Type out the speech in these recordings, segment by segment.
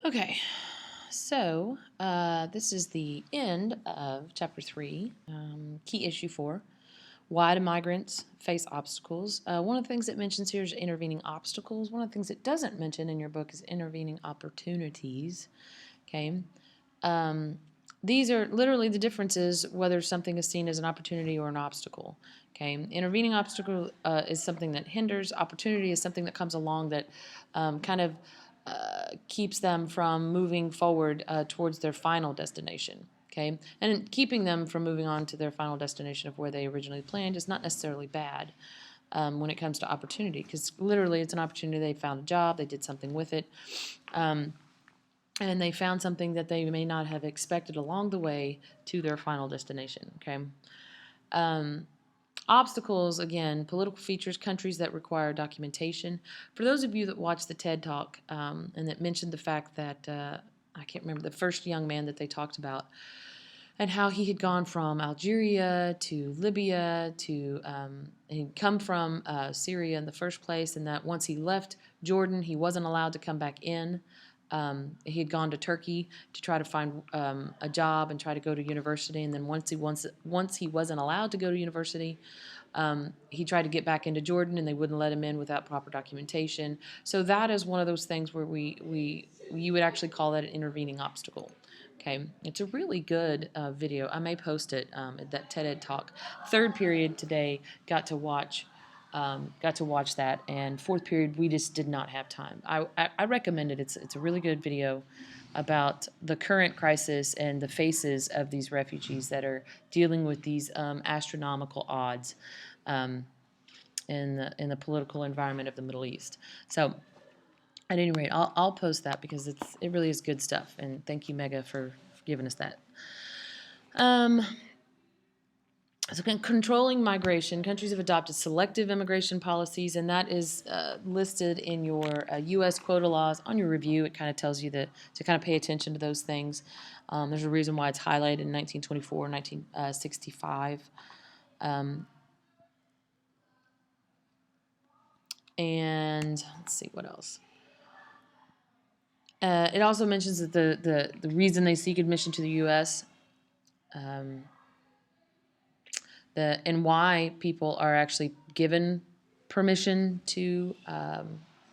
Okay, so this is the end of Chapter 3, Key Issue 4. Why do migrants face obstacles? One of the things it mentions here is intervening obstacles. One of the things it doesn't mention in your book is intervening opportunities. Okay. Um, these are literally the differences whether something is seen as an opportunity or an obstacle. Okay. Intervening obstacle is something that hinders. Opportunity is something that comes along that kind of keeps them from moving forward towards their final destination. Okay, and keeping them from moving on to their final destination of where they originally planned is not necessarily bad when it comes to opportunity, because literally it's an opportunity. They found a job, they did something with it, and they found something that they may not have expected along the way to their final destination. Okay. Obstacles, again, political features, countries that require documentation. For those of you that watched the TED Talk and that mentioned the fact that, I can't remember, the first young man that they talked about, and how he had gone from Algeria to Libya to, he'd come from Syria in the first place, and that once he left Jordan, he wasn't allowed to come back in. He had gone to Turkey to try to find a job and try to go to university, and then once he wasn't allowed to go to university, he tried to get back into Jordan, and they wouldn't let him in without proper documentation. So that is one of those things where you would actually call that an intervening obstacle. Okay, it's a really good video. I may post it at that TED Ed talk. Third period today got to watch that, and fourth period we just did not have time. I recommend it. It's a really good video about the current crisis and the faces of these refugees that are dealing with these astronomical odds in the political environment of the Middle East. So, at any rate, I'll post that because it really is good stuff. And thank you, Mega, for giving us that. So, controlling migration, countries have adopted selective immigration policies, and that is listed in your U.S. quota laws. On your review, it kind of tells you to kind of pay attention to those things. There's a reason why it's highlighted in 1924 and 1965. And let's see what else. It also mentions that the reason they seek admission to the U.S. And why people are actually given permission to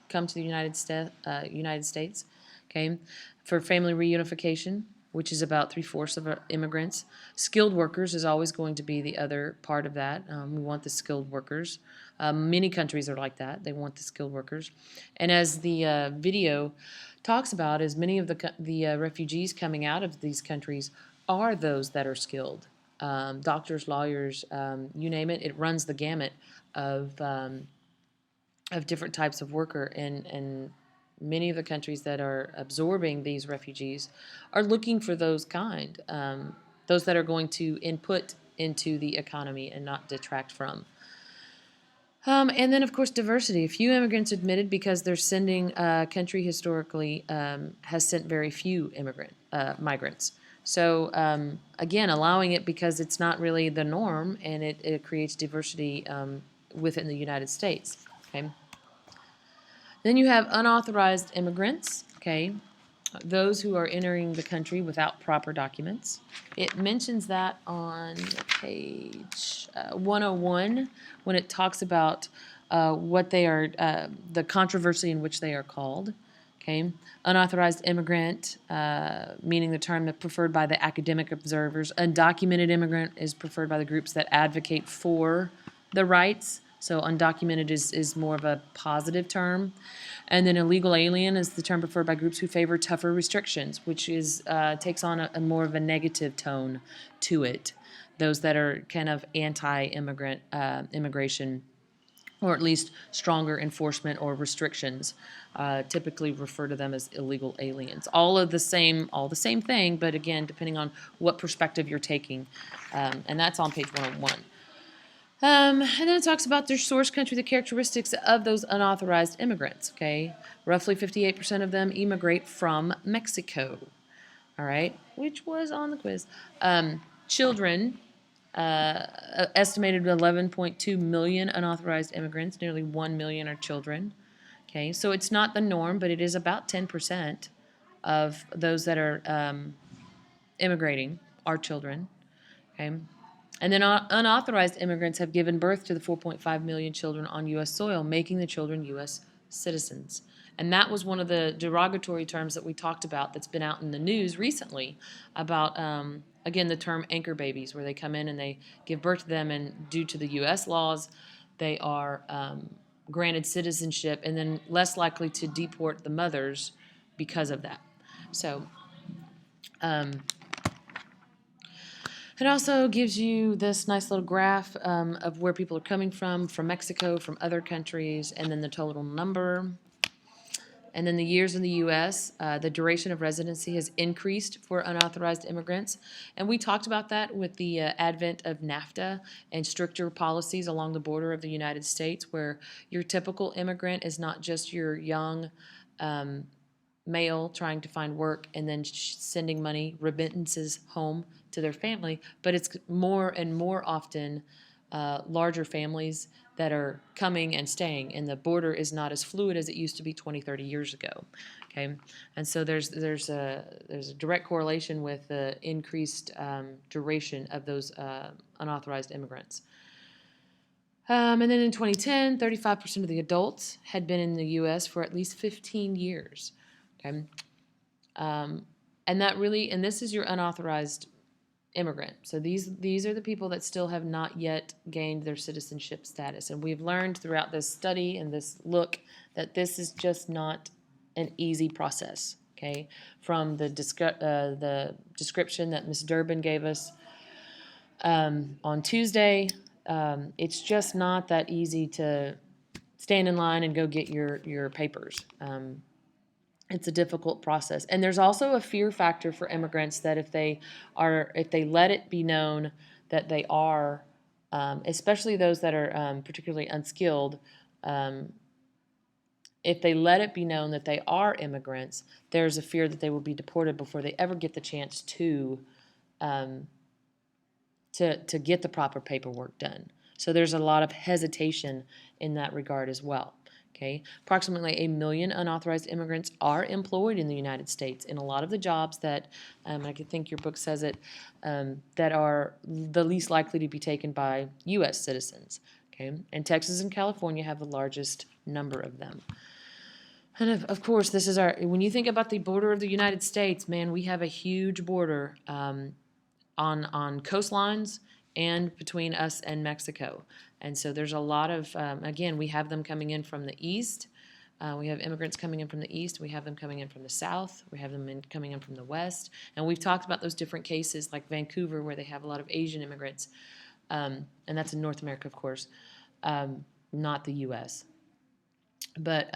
come to the United States. Okay, for family reunification, which is about 3/4 of our immigrants. Skilled workers is always going to be the other part of that. We want the skilled workers. Many countries are like that. They want the skilled workers. And as the video talks about, is many of the refugees coming out of these countries are those that are skilled. Doctors, lawyers, you name it. It runs the gamut of different types of worker, and many of the countries that are absorbing these refugees are looking for those that are going to input into the economy and not detract from. And then, of course, diversity. Few immigrants admitted because their sending country historically has sent very few migrants. So again, allowing it because it's not really the norm, and it creates diversity within the United States. Okay. Then you have unauthorized immigrants. Okay, those who are entering the country without proper documents. It mentions that on page 101 when it talks about what they are, the controversy in which they are called. Okay, unauthorized immigrant, meaning the term that preferred by the academic observers. Undocumented immigrant is preferred by the groups that advocate for the rights. So undocumented is more of a positive term. And then illegal alien is the term preferred by groups who favor tougher restrictions, which is takes on a more of a negative tone to it. Those that are kind of anti-immigrant immigration, or at least stronger enforcement or restrictions, typically refer to them as illegal aliens. All the same thing, but again, depending on what perspective you're taking, and that's on page 101. And then it talks about their source country, the characteristics of those unauthorized immigrants. Okay, roughly 58% of them immigrate from Mexico. All right, which was on the quiz. Children, estimated 11.2 million unauthorized immigrants. Nearly 1 million are children. Okay, so it's not the norm, but it is about 10%. of those that are immigrating are children. Okay. And then unauthorized immigrants have given birth to the 4.5 million children on U.S. soil, making the children U.S. citizens. And that was one of the derogatory terms that we talked about that's been out in the news recently about, again, the term anchor babies, where they come in and they give birth to them, and due to the U.S. laws, they are granted citizenship and then less likely to deport the mothers because of that. So, it also gives you this nice little graph of where people are coming from Mexico, from other countries, and then the total number. And then the years in the U.S., the duration of residency has increased for unauthorized immigrants. And we talked about that with the advent of NAFTA and stricter policies along the border of the United States, where your typical immigrant is not just your young male trying to find work and then sending money, remittances home to their family, but it's more and more often larger families that are coming and staying, and the border is not as fluid as it used to be 20, 30 years ago. Okay, and so there's a direct correlation with the increased duration of those unauthorized immigrants. And then in 2010, 35% of the adults had been in the U.S. for at least 15 years. Okay, and that really, and this is your unauthorized immigrant. So these are the people that still have not yet gained their citizenship status. And we've learned throughout this study and this look that this is just not an easy process. Okay, from the description that Ms. Durbin gave us on Tuesday, it's just not that easy to stand in line and go get your papers. It's a difficult process. And there's also a fear factor for immigrants that if they let it be known that they are, especially those that are particularly unskilled, if they let it be known that they are immigrants, there's a fear that they will be deported before they ever get the chance to get the proper paperwork done. So there's a lot of hesitation in that regard as well. Okay, approximately 1 million unauthorized immigrants are employed in the United States in a lot of the jobs that, I think your book says it, that are the least likely to be taken by U.S. citizens. Okay, and Texas and California have the largest number of them. And of course, this is when you think about the border of the United States, man, we have a huge border on coastlines and between us and Mexico. And so there's a lot of, again, we have them coming in from the east. We have immigrants coming in from the east. We have them coming in from the south. We have them coming in from the west. And we've talked about those different cases like Vancouver, where they have a lot of Asian immigrants. And that's in North America, of course, not the U.S. But,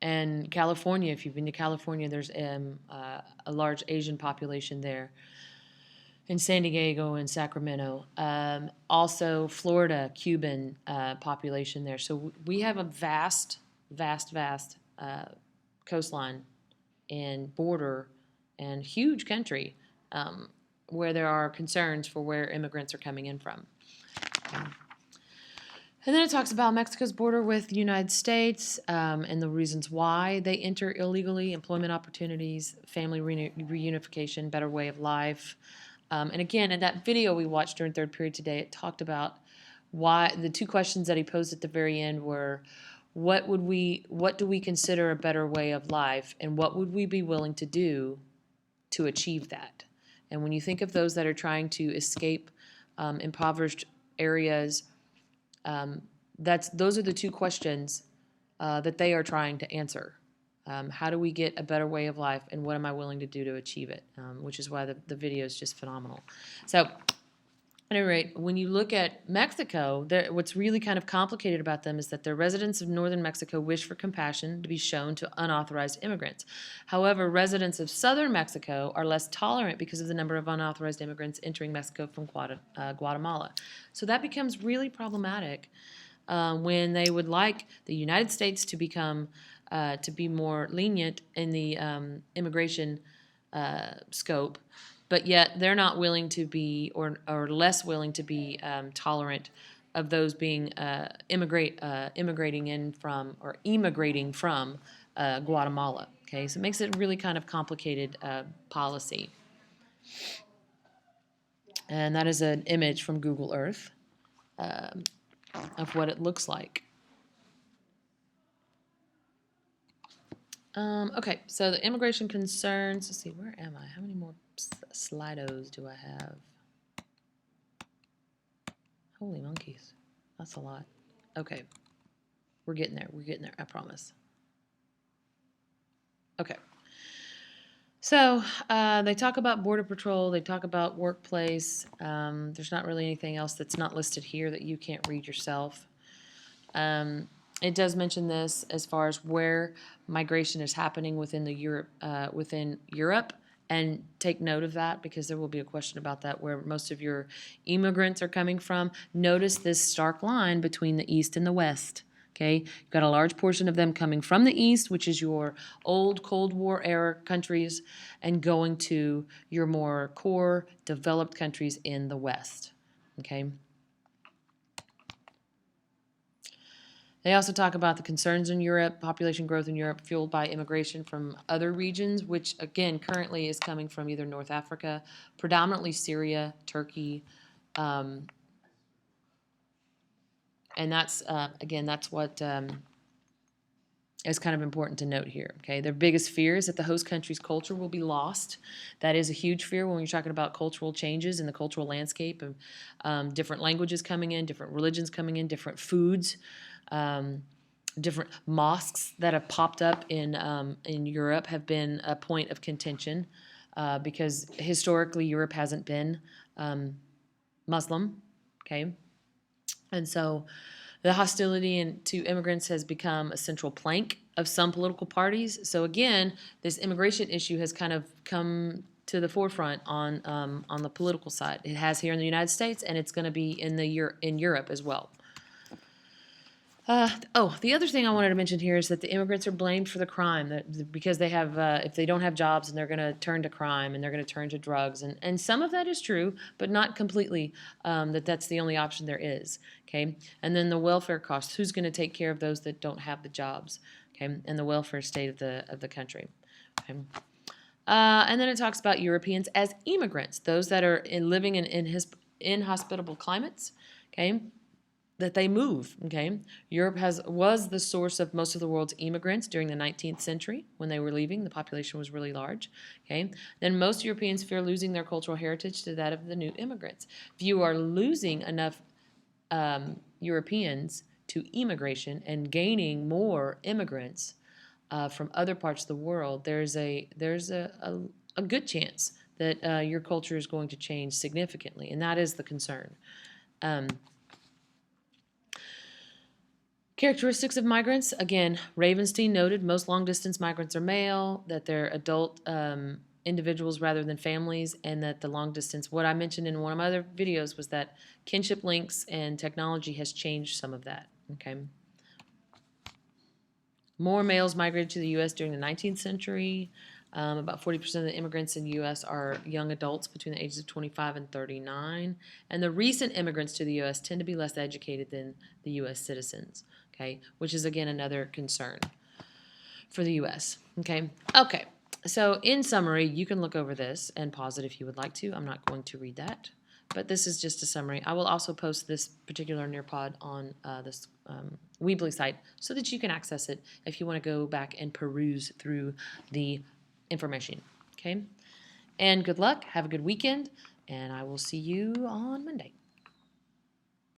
and California, if you've been to California, there's a large Asian population there. In San Diego and Sacramento. Also, Florida, Cuban population there. So we have a vast coastline and border and huge country where there are concerns for where immigrants are coming in from. And then it talks about Mexico's border with the United States and the reasons why they enter illegally, employment opportunities, family reunification, better way of life. And again, in that video we watched during third period today, it talked about why the two questions that he posed at the very end were, what do we consider a better way of life, and what would we be willing to do to achieve that? And when you think of those that are trying to escape impoverished areas, those are the two questions that they are trying to answer. How do we get a better way of life, and what am I willing to do to achieve it? Which is why the video is just phenomenal. So, at any rate, when you look at Mexico, what's really kind of complicated about them is that the residents of northern Mexico wish for compassion to be shown to unauthorized immigrants. However, residents of southern Mexico are less tolerant because of the number of unauthorized immigrants entering Mexico from Guatemala. So that becomes really problematic when they would like the United States to become to be more lenient in the immigration scope, but yet they're not willing to be, or less willing to be tolerant of those being immigrating from Guatemala. Okay, so it makes it really kind of complicated policy. And that is an image from Google Earth of what it looks like. Okay, so the immigration concerns. Let's see, where am I? How many more Slidos do I have? Holy monkeys, that's a lot. Okay, we're getting there. We're getting there, I promise. Okay. So they talk about Border Patrol. They talk about workplace. There's not really anything else that's not listed here that you can't read yourself. It does mention this as far as where migration is happening within Europe, and take note of that because there will be a question about that where most of your immigrants are coming from. Notice this stark line between the East and the West. Okay, you've got a large portion of them coming from the East, which is your old Cold War era countries, and going to your more core developed countries in the West. Okay. They also talk about the concerns in Europe, population growth in Europe fueled by immigration from other regions, which again currently is coming from either North Africa, predominantly Syria, Turkey, and that's again that's what is kind of important to note here. Okay, their biggest fear is that the host country's culture will be lost. That is a huge fear when you're talking about cultural changes in the cultural landscape of different languages coming in, different religions coming in, different foods. Different mosques that have popped up in Europe have been a point of contention because historically Europe hasn't been Muslim, okay? And so the hostility to immigrants has become a central plank of some political parties. So again, this immigration issue has kind of come to the forefront on the political side. It has here in the United States, and it's going to be in Europe as well. The other thing I wanted to mention here is that the immigrants are blamed for the crime because they have, if they don't have jobs, and they're going to turn to crime and they're going to turn to drugs, and some of that is true, but not completely. That's the only option there is. Okay, and then the welfare costs. Who's going to take care of those that don't have the jobs? Okay, and the welfare state of the country. Okay. And then it talks about Europeans as immigrants, those that are living in inhospitable climates. Okay. That they move, okay? Europe was the source of most of the world's immigrants during the 19th century. When they were leaving, the population was really large, okay? Then most Europeans fear losing their cultural heritage to that of the new immigrants. If you are losing enough Europeans to immigration and gaining more immigrants from other parts of the world, there's a good chance that your culture is going to change significantly, and that is the concern. Characteristics of migrants. Again, Ravenstein noted most long-distance migrants are male, that they're adult individuals rather than families, and that the long-distance, what I mentioned in one of my other videos was that kinship links and technology has changed some of that. Okay. More males migrated to the U.S. during the 19th century. About 40% of the immigrants in the U.S. are young adults between the ages of 25 and 39. And the recent immigrants to the U.S. tend to be less educated than the U.S. citizens, okay, which is, again, another concern for the U.S., okay? Okay, so in summary, you can look over this and pause it if you would like to. I'm not going to read that, but this is just a summary. I will also post this particular Nearpod on this Weebly site so that you can access it if you want to go back and peruse through the information. Okay? And good luck. Have a good weekend. And I will see you on Monday.